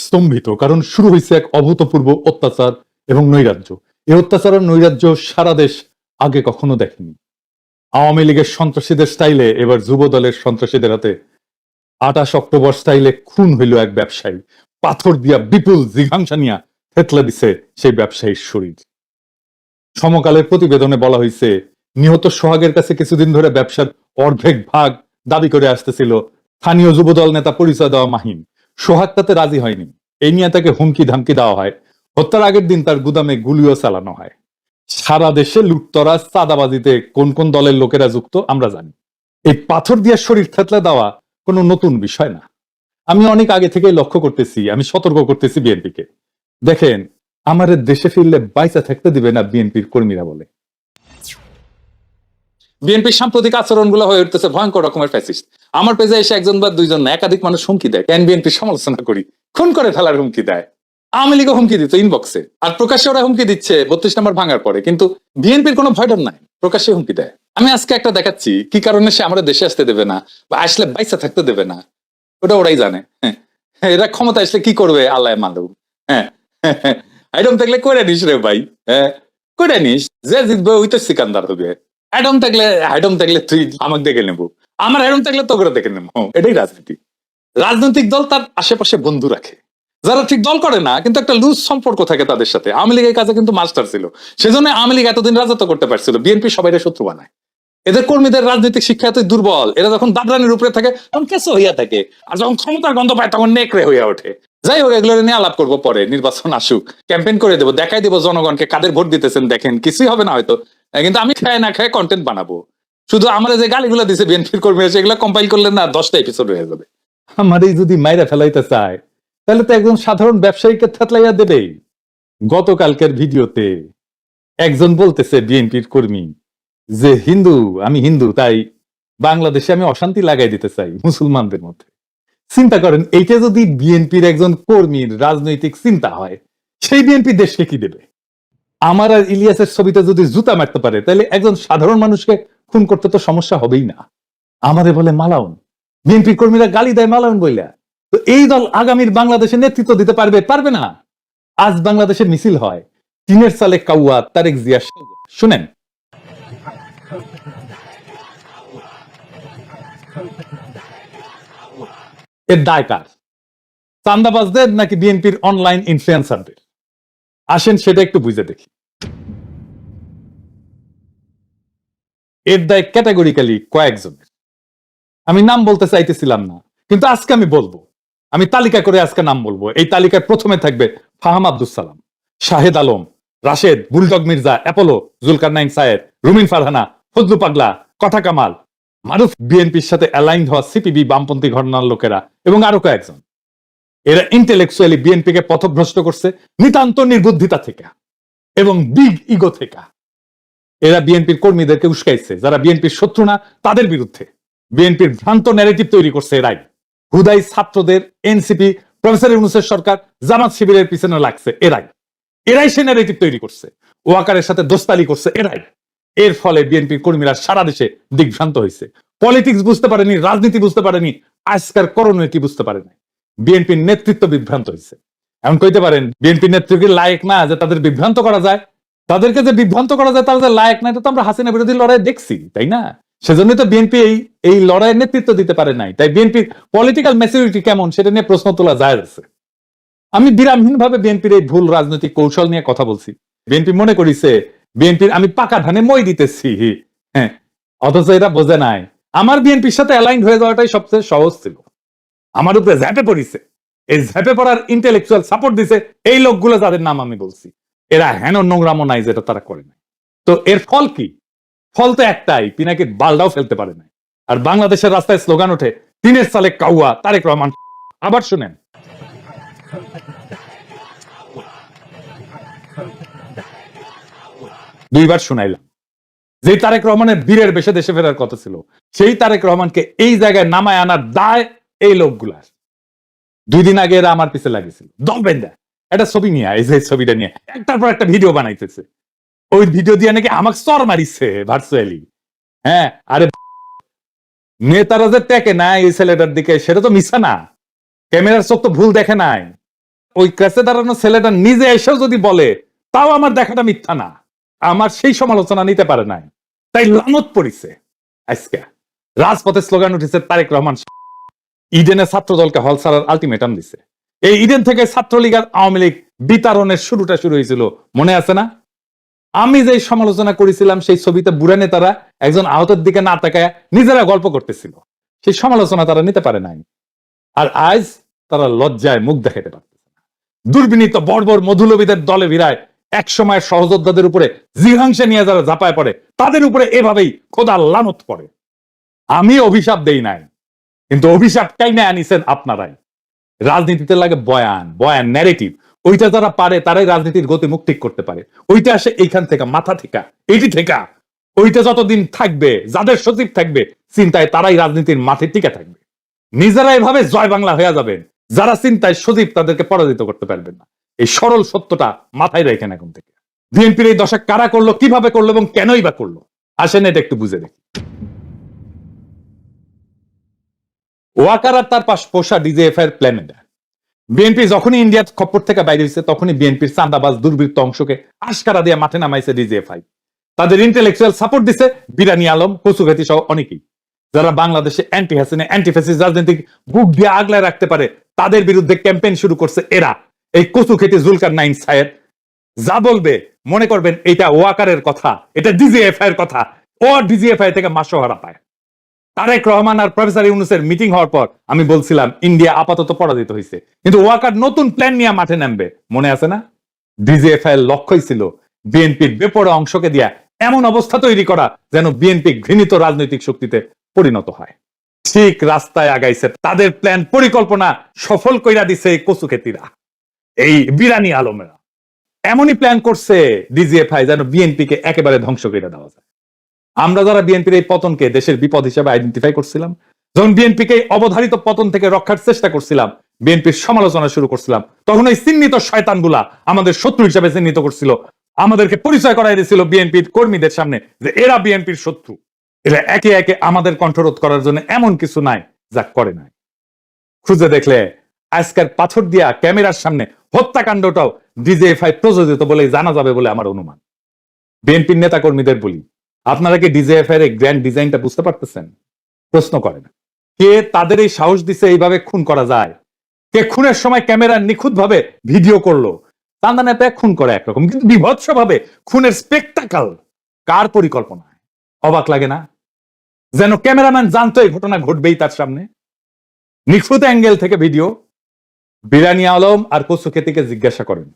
স্তম্ভিত, কারণ শুরু হয়েছে এক অভূতপূর্ব অত্যাচার এবং নৈরাজ্য। এই অত্যাচার আর নৈরাজ্য সারা দেশ আগে কখনো দেখেনি। আওয়ামী লীগের সন্ত্রাসীদের স্টাইলে এবার যুব দলের সন্ত্রাসীদের হাতে 28 অক্টোবর স্টাইলে খুন হইল এক ব্যবসায়ী। পাথর দিয়া বিপুল জিঘাংসা নিয়া থেতলে দিছে সেই ব্যবসায়ীর শরীর। সমকালের প্রতিবেদনে বলা হয়েছে, নিহত সোহাগের কাছে কিছুদিন ধরে ব্যবসার অর্ধেক ভাগ দাবি করে আসতেছিল স্থানীয় যুবদল নেতা পরিচয় দেওয়া মাহিন। সোহাগ তাতে রাজি হয়নি। এই নিয়ে তাকে হুমকি ধামকি দেওয়া হয়। হত্যার আগের দিন তার গুদামে গুলিও চালানো হয়। সারা দেশে লুটতরাজ, চাঁদাবাজিতে কোন কোন দলের লোকেরা যুক্ত আমরা জানি। এই পাথর দিয়ে শরীর থেতলে দেওয়া কোনো নতুন বিষয় না। আমি অনেক আগে থেকেই লক্ষ্য করতেছি, আমি সতর্ক করতেছি বিএনপিকে, দেখেন আমাদের দেশে ফিরলে বাইচা থাকতে দিবে না বিএনপির কর্মীরা বলে। বিএনপির সাম্প্রতিক আচরণগুলো হয়ে উঠতেছে ভয়ঙ্কর রকমের ফ্যাসিস্ট। আমার পেজে এসে একজন বা দুইজন না, একাধিক মানুষ হুমকি দেয়, কেন বিএনপির সমালোচনা করি, খুন করে ফেলার হুমকি দেয়। আওয়ামী লীগও হুমকি দিত ইনবক্সে, আর প্রকাশ্যে ওরা হুমকি দিচ্ছে 32 নম্বর ভাঙার পরে। কিন্তু বিএনপির কোনো ভয়ডর নাই, প্রকাশ্যে হুমকি দেয়। আমি আজকে একটা দেখাচ্ছি কি কারণে সে আমাদের দেশে আসতে দেবে না বা আসলে বাইসা থাকতে দেবে না, ওটা ওরাই জানে। এরা ক্ষমতা আসলে কি করবে আল্লাহ মালুম। হ্যাঁ, আইডম থাকলে করে নিস রে ভাই, হ্যাঁ করে নিস, যে জিতবে ওই তো সিকান্দার হবে। আইডম থাকলে তুই আমাকে দেখে নেবো, আমার আইডম থাকলে তো করে দেখে নেবো। এটাই রাজনীতি। রাজনৈতিক দল তার আশেপাশে বন্ধু রাখে, যারা ঠিক দল করে না কিন্তু একটা লুজ সম্পর্ক থাকে তাদের সাথে। আওয়ামী লীগের কাছে কিন্তু মাস্টার ছিল, সেজন্য আওয়ামী লীগ এতদিন রাজত্ব করতে পারছিল। বিএনপি সবাই শত্রু বানায়। এদের কর্মীদের রাজনৈতিক শিক্ষা এতই দুর্বল, এরা যখন দাদরানির উপরে থাকে তখন কেসো হইয়া থাকে, আর যখন ক্ষমতার গন্ধ পায় তখন নেকড়ে হইয়া ওঠে। যাই হোক, এগুলো নিয়ে আলাপ করবো পরে, নির্বাচন আসুক, ক্যাম্পেইন করে দেবো, দেখাই দেবো জনগণকে কাদের ভোট দিতেছেন, দেখেন কিছুই হবে না হয়তো, কিন্তু আমি খায় না খায় কন্টেন্ট বানাবো। শুধু আমার যে গালিগুলো দিছে বিএনপির কর্মী সেগুলো কম্পাইল করলে না 10টা এপিসোড হয়ে যাবে। আমার এই যদি মাইরা ফেলাইতে চায় তাহলে তো একজন সাধারণ ব্যবসায়ীকে থেতলাইয়া দেবেই। গতকালকের ভিডিওতে একজন বলতেছে বিএনপির কর্মী যে আমি হিন্দু তাই বাংলাদেশে আমি অশান্তি লাগাই দিতে চাই মুসলমানদের মধ্যে। চিন্তা করেন, এইটা যদি বিএনপির একজন কর্মীর রাজনৈতিক চিন্তা হয়, সেই বিএনপি দেশকে কি দেবে? আমার আর ইলিয়াসের ছবিতে যদি জুতা মারতে পারে তাহলে একজন সাধারণ মানুষকে খুন করতে তো সমস্যা হবেই না। আমাদের বলে মালাউন, বিএনপির কর্মীরা গালি দেয় মালাউন বইলা। তো এই দল আগামীর বাংলাদেশে নেতৃত্ব দিতে পারবে না। আজ বাংলাদেশে মিছিল হয়, টিনের সালে কাউয়া, তারেক জিয়া। শুনেন, এর দায় কার? চান্দাবাজদের নাকি বিএনপির অনলাইন ইনফ্লুয়েন্সারদের? আসেন সেটা একটু বুঝে দেখি। এর দায় ক্যাটাগরিক্যালি কয়েকজনের। আমি নাম বলতে চাইতেছিলাম না, কিন্তু আজকে আমি বলবো। আমি তালিকা করে আজকে নাম বলবো। এই তালিকায় প্রথমে থাকবে ফাহাম আব্দুল সালাম, শাহেদ আলম, রাশেদ, বুলডগ মির্জা, অ্যাপোলো, জুলকারনাইন সায়েদ, রুমিন ফারহানা, ফজলু পাগলা, কথা কামাল, মারুফ, বিএনপির সাথে অ্যালাইন্ড হওয়া সিপিবি বামপন্থী ঘটনার লোকেরা এবং আরো কয়েকজন। এরা ইন্টেলেকচুয়ালি বিএনপিকে পথভ্রষ্ট করছে নিতান্ত নির্বুদ্ধিতা থেকে এবং বিগ ইগো থেকে। এরা বিএনপির কর্মীদেরকে উস্কাইছে, যারা বিএনপির শত্রু না তাদের বিরুদ্ধে। বিএনপির ভ্রান্ত ন্যারেটিভ তৈরি করছে এরাই। হুদাই ছাত্রদের, এনসিপি, প্রফেসর ইউনূসের সরকার, জামাত শিবিরের পিছনে লাগছে এরাই সে ন্যারেটিভ তৈরি করছে। ওয়াকারের সাথে দোস্তালি করছে এরাই। এর ফলে বিএনপির কর্মীরা সারা দেশে দিগ্ভ্রান্ত হয়েছে। পলিটিক্স বুঝতে পারেনি, রাজনীতি বুঝতে পারেনি, আজকার করণীয় কি বুঝতে পারেনি। বিএনপির নেতৃত্ব বিভ্রান্ত হয়েছে। এমন কইতে পারেন বিএনপির নেতৃত্ব লায়ক না যে তাদের বিভ্রান্ত করা যায়? তাদেরকে যে বিভ্রান্ত করা যায় তারা যে লায়ক না, এটা তো আমরা হাসিনা বিরোধী লড়াই দেখছি, তাই না? সেজন্য তো বিএনপি এই লড়াইয়ের নেতৃত্ব দিতে পারে নাই। তাই বিএনপির পলিটিক্যাল ম্যাচুরিটি কেমন সেটা নিয়ে প্রশ্ন তোলা যায় আছে। আমি বিরামহীন ভাবে বিএনপির এই ভুল রাজনৈতিক কৌশল নিয়ে কথা বলছি। বিএনপি মনে করিছে বিএনপির আমি পাকা ধানে মই দিতেছি, হ্যাঁ, অথচ এরা বোঝে নাই আমার বিএনপির সাথে অ্যালাইন হয়ে যাওয়াটাই সবচেয়ে সহজ ছিল। আমার উপরে ঝ্যাপে পড়িছে। এই ঝ্যাপে পড়ার ইন্টেলেকচুয়াল সাপোর্ট দিছে এই লোকগুলো যাদের নাম আমি বলছি। এরা হেন নোংরামো নাই যেটা তারা করে নাই। তো এর ফল কি? ফল তো একটাই, পিনাকির বালটাও ফেলতে পারে নাই। আর বাংলাদেশের রাস্তায় স্লোগান ওঠে টিনের সালে কাউয়া, তারেক রহমান। আবার শুনেন, দুইবার শুনাইলাম। যে তারেক রহমানের বীরের বেশে দেশে ফেরার কথা ছিল, সেই তারেক রহমানকে এই জায়গায় নামায় আনার দায় এই লোকগুলার। 2 দিন আগে এরা আমার পিছে লাগিয়েছিল দল বেঁধে একটা ছবি নিয়ে, এই যে ছবিটা নিয়ে একটার পর একটা ভিডিও বানাইতেছে। ওই ভিডিও দিয়ে নাকি আমাকে চর মারিছে ভার্চুয়ালি। হ্যাঁ, আরে নেতারা যে টেকে না এই ছেলেটার দিকে, সেটা তো মিছা না। ক্যামেরার চোখ তো ভুল দেখে নাই। ওই ক্রেসে দাঁড়ানো ছেলেটা নিজে এসেও যদি বলে, তাও আমার দেখাটা মিথ্যা না, আমার সেই সমালোচনা নিতে পারে নাই, তাই লানত পড়িছে। আজকে রাজপথে স্লোগান উঠেছে তারেক রহমান ইডেনে ছাত্র দলকে হল ছাড়ার আলটিমেটাম দিছে। এই ইডেন থেকে ছাত্রলীগ আর আওয়ামী লীগ বিতাড়নের শুরুটা শুরু হয়েছিল, মনে আছে না? আমি যে সমালোচনা করেছিলাম সেই ছবিতে বুড়া নেতারা একজন আহতের দিকে না তাকায় নিজেরা গল্প করতেছিল, সেই সমালোচনা তারা নিতে পারে নাই। আর আজ তারা লজ্জায় মুখ দেখাতে পারতেছে না। দুর্বিনীত বর্বর মধুলবীদের দলে ভিড়ায় এক সময় সহযোদ্ধাদের উপরে জিহাংসা নিয়ে যারা ঝাঁপায় পড়ে, তাদের উপরে এভাবেই খোদা লানত পড়ে। আমি অভিশাপ দেই নাই, কিন্তু অভিশাপটাই না আনিছেন আপনারাই। রাজনীতিতে লাগে বয়ান, বয়ান ন্যারেটিভ, ওইটা যারা পারে তারাই রাজনীতির গতি মুখ ঠিক করতে পারে। ওইটা আসে এইখান থেকে, মাথা থেকে, এইটি থেকে। ওইটা যতদিন থাকবে, যাদের সচিব থাকবে চিন্তায়, তারাই রাজনীতির মাঠে টিকে থাকবে। নিজেরা এভাবে জয় বাংলা হয়ে যাবেন, যারা চিন্তায় সচিব তাদেরকে পরাজিত করতে পারবেন না। এই সরল সত্যটা মাথায় রাখেন এখন থেকে। বিএনপির এই দশা কারা করলো, কিভাবে করলো এবং কেনই বা করলো, আসেন এটা একটু বুঝে দেখি। ওয়াকার আর তার পাশ পোষা ডিজিএফআই এর প্ল্যান এটা। বিএনপি যখনই ইন্ডিয়ার খপ্পর থেকে বাইরে হয়েছে, তখনই বিএনপির চাঁদাবাজ দুর্বৃত্ত অংশকে আশকারা দিয়ে মাঠে নামাইছে ডিজিএফআই। তাদের ইন্টেলেকচুয়াল সাপোর্ট দিছে বিরানি আলম, কচুঘাতি সহ অনেকেই, যারা বাংলাদেশে অ্যান্টি হাসিনা অ্যান্টি ফ্যাসিস্ট রাজনীতি বুক দিয়ে আগলায় রাখতে পারে, তাদের বিরুদ্ধে ক্যাম্পেইন শুরু করছে এরা। এই কচুখেতি জুলকার নাইন সাহেব যা বলবে মনে করবেন এটা ওয়াকারের কথা, এটা ডিজিএফআই এর কথা। ও ডিজিএফআই থেকে মাসোহারা পায়। তারেক রহমান আর প্রফেসর ইউনূসের মিটিং হওয়ার পর আমি বলছিলাম ইন্ডিয়া আপাতত পরাজিত হয়েছে, কিন্তু ওয়াকার নতুন প্ল্যান নিয়ে মাঠে নামবে, মনে আছে না? ডিজিএফআই এর লক্ষ্যই ছিল বিএনপির বেপরোয়া অংশকে দিয়া এমন অবস্থা তৈরি করা যেন বিএনপি ঘৃণিত রাজনৈতিক শক্তিতে পরিণত হয়। ঠিক রাস্তায় আগাইছে, তাদের প্ল্যান পরিকল্পনা সফল কইরা দিছে এই কচুখেতিরা, এই বিরানি আলমেরা। এমনই প্ল্যান করছে ডিজিএফআই যেন বিএনপি কে একেবারে ধ্বংস করে দেওয়া যায়। আমরা যারা বিএনপির এই পতনকে দেশের বিপদ হিসেবে আইডেন্টিফাই করছিলাম, যখন বিএনপিকে অবধারিত পতন থেকে রক্ষার চেষ্টা করছিলাম, বিএনপির সমালোচনা শুরু করছিলাম, তখন ওই চিহ্নিত শয়তানগুলা আমাদের শত্রু হিসেবে চিহ্নিত করছিল, আমাদেরকে পরিচয় করাই দিয়েছিল বিএনপির কর্মীদের সামনে যে এরা বিএনপির শত্রু। এরা একে একে আমাদের কণ্ঠরোধ করার জন্য এমন কিছু নাই যা করে নাই। খুঁজে দেখলে আজকের পাথর দিয়া ক্যামেরার সামনে হত্যাকাণ্ডটাও ডিজিএফআই প্রযোজিত বলে জানা যাবে বলে আমার অনুমান। বিএনপির নেতা কর্মীদের বলি, আপনারা কি ডিজিএফআই এর গ্র্যান্ড ডিজাইনটা বুঝতে পারতেছেন? প্রশ্ন করেন, কে তাদের এই সাহস দিছে এইভাবে খুন করা যায়? কে খুনের সময় ক্যামেরা নিখুঁত ভাবে ভিডিও করলো? চান্দা নেতা খুন করে একরকম, কিন্তু বিভৎস ভাবে খুনের স্পেকটাকল কার পরিকল্পনা? অবাক লাগে না? যেন ক্যামেরাম্যান জানতো এই ঘটনা ঘটবেই তার সামনে। নিখুঁত অ্যাঙ্গেল থেকে ভিডিও। বিরানি আলম আর কচুখেতিকে জিজ্ঞাসা করেন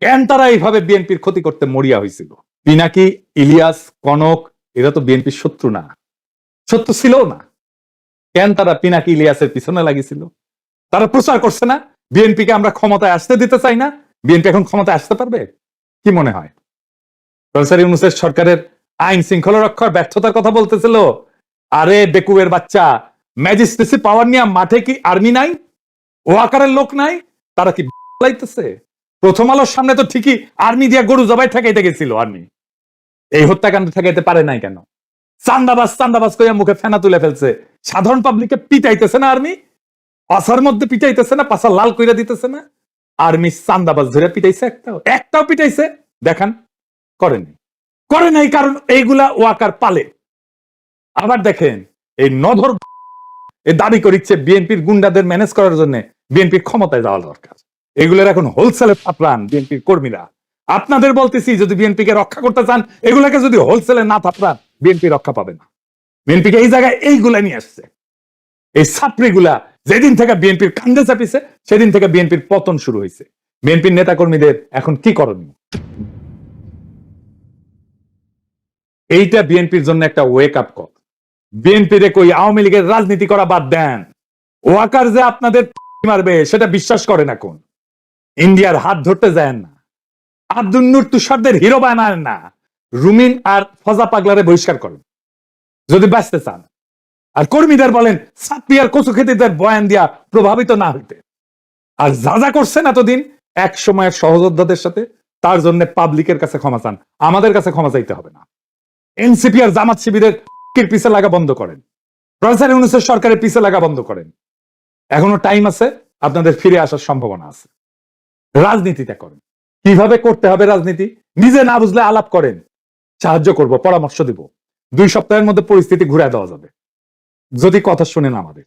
কেন তারা এইভাবে বিএনপির ক্ষতি করতে মরিয়া হয়েছিল। পিনাকি, ইলিয়াস, কনক এরা তো বিএনপির শত্রু না, শত্রু ছিল না। কেন তারা পিনাকি ইলিয়াসের পিছনে লাগিয়েছিল? তারা প্রচার করছে না বিএনপিকে আমরা ক্ষমতায় আসতে দিতে চাই না। বিএনপি এখন ক্ষমতায় আসতে পারবে? কি মনে হয়? প্রফেসর ইউনূসের সরকারের আইন শৃঙ্খলা রক্ষার ব্যর্থতার কথা বলতেছিল। আরে বেকুবের বাচ্চা, ম্যাজিস্ট্রেসি পাওয়ার নিয়ে মাঠে কি আর্মি নাই? ও আকারের লোক নাই? তারা কি লাইতেছে? প্রথম আলোর সামনে তো ঠিকই আর্মি দিয়া গরু জবাই ঠেকাইতে গেছিল আর্মি। এই হত্যাকাণ্ড ঠেকাইতে পারে নাই কেন? চান্দাবাজ চান্দাবাজ কইয়া মুখে ফেনা তুলে ফেলছে। সাধারণ পাবলিককে পিটাইতেছে না আর্মি? অসার মধ্যে পিটাইতেছে না? পাশা লাল কইরা দিতেছে না? আর্মি চান্দাবাজ ধরে পিটাইছে? একটাও পিটাইছে দেখান? করে নাই কারণ এইগুলা ওয়াকার পালে। আবার দেখেন এই নধর দাবি করিচ্ছে বিএনপির গুন্ডাদের ম্যানেজ করার জন্য বিএনপির ক্ষমতায় যাওয়া দরকার। এগুলোর এখন হোলসেলে থাপড়ান বিএনপির কর্মীরা। আপনাদের বলতেছি যদি বিএনপি কে রক্ষা করতে চান, এগুলাকে যদি হোলসেলে না থাপড়ান বিএনপি রক্ষা পাবে না। বিএনপিকে এই জায়গায় এইগুলা নিয়ে আসছে, এই ছাত্রীগুলা যেদিন থেকে বিএনপির কান্দে চাপিছে সেদিন থেকে বিএনপির পতন শুরু হয়েছে। বিএনপির নেতা কর্মীদের এখন কি করণীয়? এইটা বিএনপির জন্য একটা ওয়েক আপ কল। বিএনপির কই আওয়ামী লীগের রাজনীতি করা বাদ দেন। ওয়াকার যে আপনাদের মারবে সেটা বিশ্বাস করেন এখন। ইন্ডিয়ার হাত ধরতে যায় না, আব্দুল নূর তুষারদের হিরো বানান না, রুমিন আর ফজা পাগলারে বহিষ্কার করেন যদি বাঁচতে চান। আর কর্মীদের বলেন ছাত্রী আর কচুখেতিদের বয়ান দিয়া প্রভাবিত না হইতে। আর যা যা করছেন এতদিন এক সময়ের সহযোদ্ধাদের সাথে, তার জন্য পাবলিকের কাছে ক্ষমা চান, আমাদের কাছে ক্ষমা চাইতে হবে না। এনসিপি আর জামাত শিবিরের পিছে লাগা বন্ধ করেন, প্রফেসর ইউনূসের সরকারের পিছে লাগা বন্ধ করেন। এখনো টাইম আছে, আপনাদের ফিরে আসার সম্ভাবনা আছে। রাজনীতিটা করেন। কিভাবে করতে হবে রাজনীতি নিজে না বুঝলে আলাপ করেন, সাহায্য করব, পরামর্শ দিব। 2 সপ্তাহের মধ্যে পরিস্থিতি ঘুরে দেওয়া যাবে যদি কথা শুনেন আমাদের।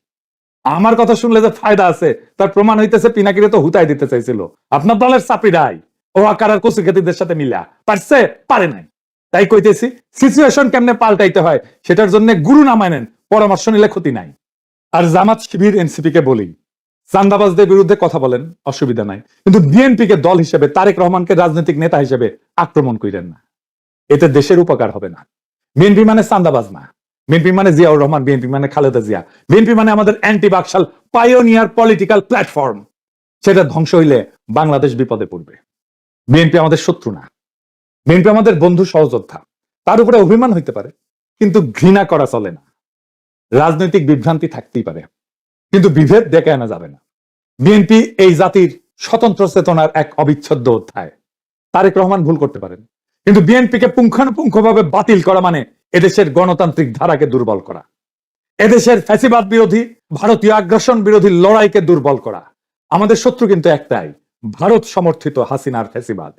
আমার কথা শুনলে যে ফায়দা আছে তার প্রমাণ হইতেছে পিনাকিরে তো হুতাই দিতে চাইছিল আপনার দলের চাপিরাই, ও আকার কচু খেতিদের সাথে মিলা পারছে, পারে নাই। তাই কইতেছি সিচুয়েশন কেমনে পাল্টাইতে হয় সেটার জন্য গুরু না মানেন, পরামর্শ নিলে ক্ষতি নাই। আর জামাত শিবির এনসিপি কে বলি, চান্দাবাজদের বিরুদ্ধে কথা বলেন, অসুবিধা নাই, কিন্তু বিএনপি কে দল হিসেবে, তারেক রহমানকে রাজনৈতিক নেতা হিসেবে আক্রমণ করেন না। এতে দেশের উপকার হবে না। বিএনপি মানে চান্দাবাজ না, বিএনপি মানে জিয়াউর রহমান, বিএনপি মানে খালেদা জিয়া, বিএনপি মানে আমাদের anti Baksal pioneer political platform. সেটা ধ্বংস হইলে বাংলাদেশ বিপদে পড়বে। বিএনপি আমাদের শত্রু না, বিএনপি আমাদের বন্ধু সহযোদ্ধা। তার উপরে অভিমান হইতে পারে, কিন্তু ঘৃণা করা চলে না। রাজনৈতিক বিভ্রান্তি থাকতেই পারে, কিন্তু বিভেদ ডেকে আনা যাবে না। বিএনপি এই জাতির স্বতন্ত্র চেতনার এক অবিচ্ছেদ্য অধ্যায়। তারেক রহমান ভুল করতে পারেন, কিন্তু বিএনপিকে পুঙ্খানুপুঙ্খভাবে বাতিল করা মানে এদেশের গণতান্ত্রিক ধারাকে দুর্বল করা, এদেশের ফ্যাসিবাদ বিরোধী, ভারতীয় আগ্রাসন বিরোধী লড়াইকে দুর্বল করা। আমাদের শত্রু কিন্তু একটাই, ভারত সমর্থিত হাসিনার ফ্যাসিবাদ।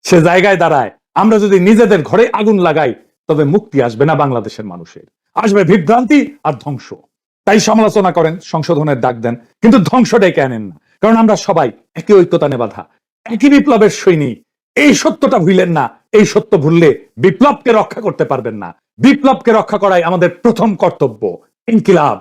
সে জায়গায় দাঁড়ায় আমরা যদি নিজেদের ঘরে আগুন লাগাই, তবে মুক্তি আসবে না বাংলাদেশের মানুষের, আসবে বিভ্রান্তি আর ধ্বংস। তাই সমালোচনা করেন, সংশোধনের ডাক দেন, কিন্তু ধ্বংস ডেকে আনেন না। কারণ আমরা সবাই একই ঐক্যতানে বাঁধা, একই বিপ্লবের সৈনিক। এই সত্যটা ভুলেন না। এই সত্য ভুললে বিপ্লবকে রক্ষা করতে পারবেন না। বিপ্লবকে রক্ষা করাই আমাদের প্রথম কর্তব্য। ইনকিলাব।